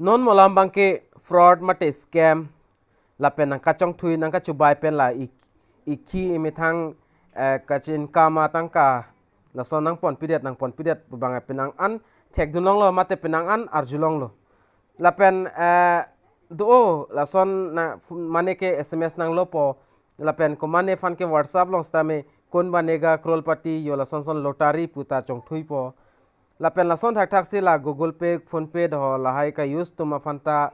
non molam bangke fraud mate scam lapen nang kachong thui nang kachubai pen la iki imithang kachin kama tangka lason nang pon pidet bang penang an thek dunong lo mate penang an arjulong lo lapen do lason na mane ke SMS nang lo po lapen ko mane fan ke WhatsApp long stame kon banega krolpati yo lason son lotari puta chong thui po lapen lason thak se la Google Pay Phone Pay do la hai ka use to ma fanta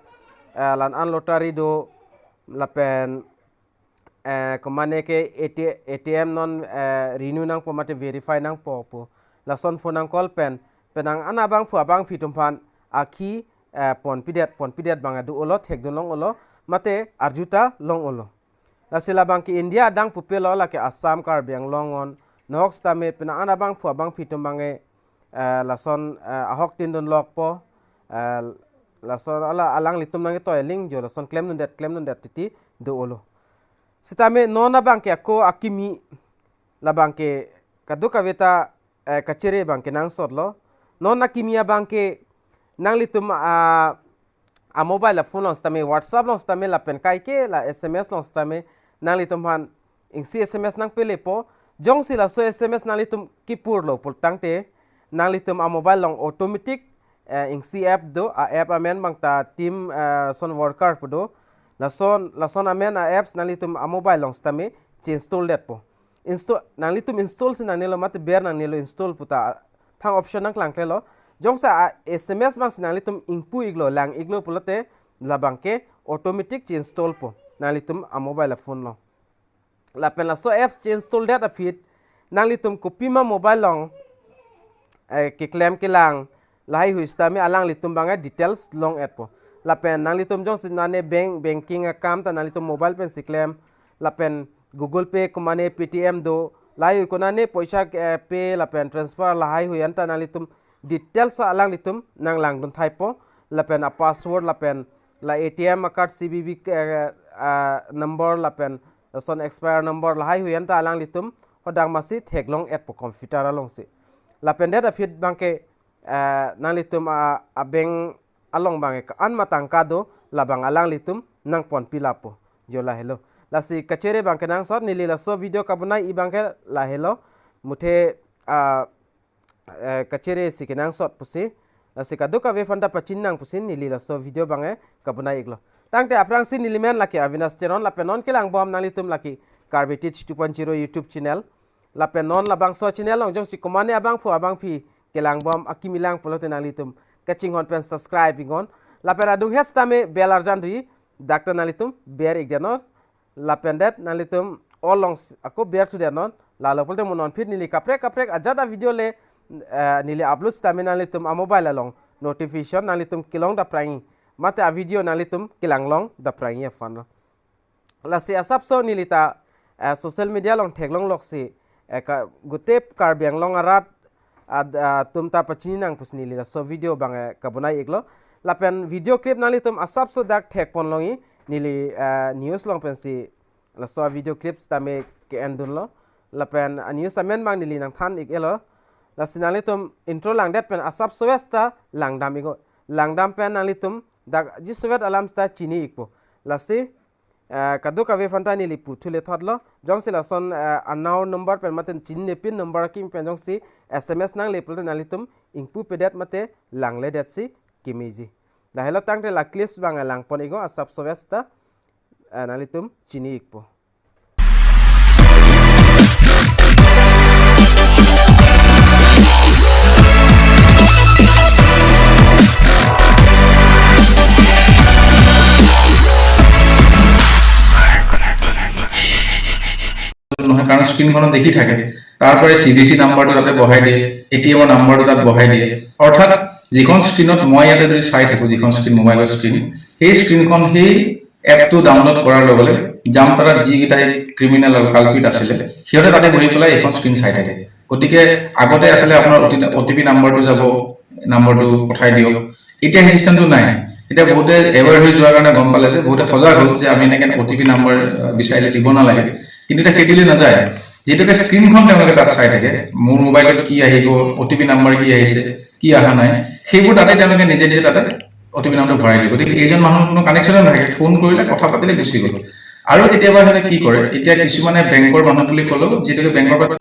lan an lotari do lapen komane ke ATM non renew nang po mate verify nang po lason phone nang call penang anabang fu abang fitum pan aki pon pidet bang adu olo thek do long olo mate arjuta long olo lasila bang ki India dang pupelo la ke Assam Karbi ang longon nox tame penang anabang fu abang fitum bange lason ahok tin don lok po lason ala alang litum nang to ling jo lason claim non det titi do olo sitame nona bangke ko akimi la bangke kaduka veta kachere bangke nang sotlo nona kimia bangke nang litum a mobile phone long stame WhatsApp long stame la pen kai ke la SMS long stame nang litum han ing si SMS nang pele po jong sila so SMS nang litum kipur lo pul tangte nang litum a mobile long automatic ing si app do a app amen bangta team son worker po do lason amen a apps nang litum a mobile long stame chi install det po install nang litum install sin nang nilo mat ber nang nilo install puta thang option nang klang klelo jongsa SMS bang sin nang litum ingpu iglo lang iglo pulote labangke automatic chi install po nang litum a mobile phone lo la pen la so apps chi install det a fit nang litum copy ma mobile long ke claim ke lang lai hu stame alang litum banga details long app po lapen nang litum jong sinane banking account ta nang litum mobile pen siklem lapen Google Pay kumane PTM do lai ko nane poisa pay lapen transfer lai hu yanta nang litum details alang litum nang lang dun thaipo lapen a password lapen la ATM card CVV number lapen son expire number lai hu yanta alang litum hodang masi theklong app po computer along si lapen data fit bangke nang litum a bank along bange an matang kado labang alang litum nang pon pilapo jola hello lasi kachere bangke nang sot nili la so video kabunai I bangke la hello muthe kachere sikinang sot pusi lasi kaduka ve fanta pachin nang pusin nili la so video bange kabunai iglo tangte aprang sin nilimen laki avinas cheron la penon kelang bom nang litum laki Karbi Teach 2.0 YouTube channel la penon labangso channel long jong sikomane abang fu abang phi kelang bom akimilang polote nang litum kaching hon pen subscribe ingon la pera dung het stame belar jandri doctor nalitum ber igdenor la pendet nalitum olong ako ber to denon la lopolte monon fit nili kaprek ajada video le nili upload stame nalitum a mobile along notification nalitum kilong da prangi mate a video nalitum kilang long da prangi fan la si asap so nilita social media long theklong loksi gute karbiang long arat tumta pachini nang pusni lila so video bang kabunai iglo lapen video clip nali tum asap so dak thek pon longi nili news long pensi la so video clips tame ke endun lo lapen news amen bang nili nang than igelo la sinali tum intro lang det pen asap so westa langdam igo langdam pen nali tum dak ji sowet alam sta chini ikpo la si kaduka ve fanta nili puthule thodlo jongsi la son unknown number pen maten chinne pin number kim pen jongsi SMS nang lepul nalitum ingpu pedet mate langle det si kimiji la hello tangte la clips bang lang pon igo asap sovesta nalitum chini ikpo কারণ স্ক্রিনখন দেখি থাকে তারপরে CDC নাম্বারটো তাতে বহাই দিয়ে ATM নাম্বারটো তাত বহাই দিয়ে অর্থাৎ যিখন স্ক্রিনত মই ইয়াতে যদি চাই থাকো যিখন স্ক্রিন মোবাইলৰ স্ক্ৰিন সেই স্ক্ৰিনখন সেই এপটো ডাউনলোড কৰাৰ লগে লগে জামতাৰা যিকেইটাই ক্ৰিমিনেল আৰু কালপিট আছিলে সিহঁতে তাতে বহি পেলাই এখন স্ক্ৰিন চাই থাকে গতিকে আগতে আছিলে আপোনাৰ ওটিপি নাম্বাৰটো যাব নাম্বাৰটো পঠাই দিও এতিয়া সিস্টেমটো নাই এটা বহুতে এভাৰ হৈ যোৱাৰ কাৰণে গম পালে যে বহুতে সজাগ হ'ল যে আমি এনেকৈ ওটিপি নাম্বাৰ বিচাৰিলে দিব নালাগে কিন্তু এটা কেদিলে নাযায় যেটাকে স্ক্ৰিনখন তেওঁলোকে তাত চাই থাকে মোৰ মোবাইলত কি আহিব ওটিপি নাম্বাৰ কি আহিছে কি আহা নাই সেইবোৰ তাতে তেওঁলোকে নিজে নিজে তাতে OTP নামটো ভৰাই দিয়ে গতিকে এইজন মানুহৰ কোনো কানেকশ্যন নাথাকে ফোন কৰিলে কথা পাতিলে গুচি গ'ল আৰু কেতিয়াবা মানে কি কৰে এতিয়া কিছুমানে বেংকৰ মানুহ বুলি ক'লেও যেতিয়াকে বেংকৰ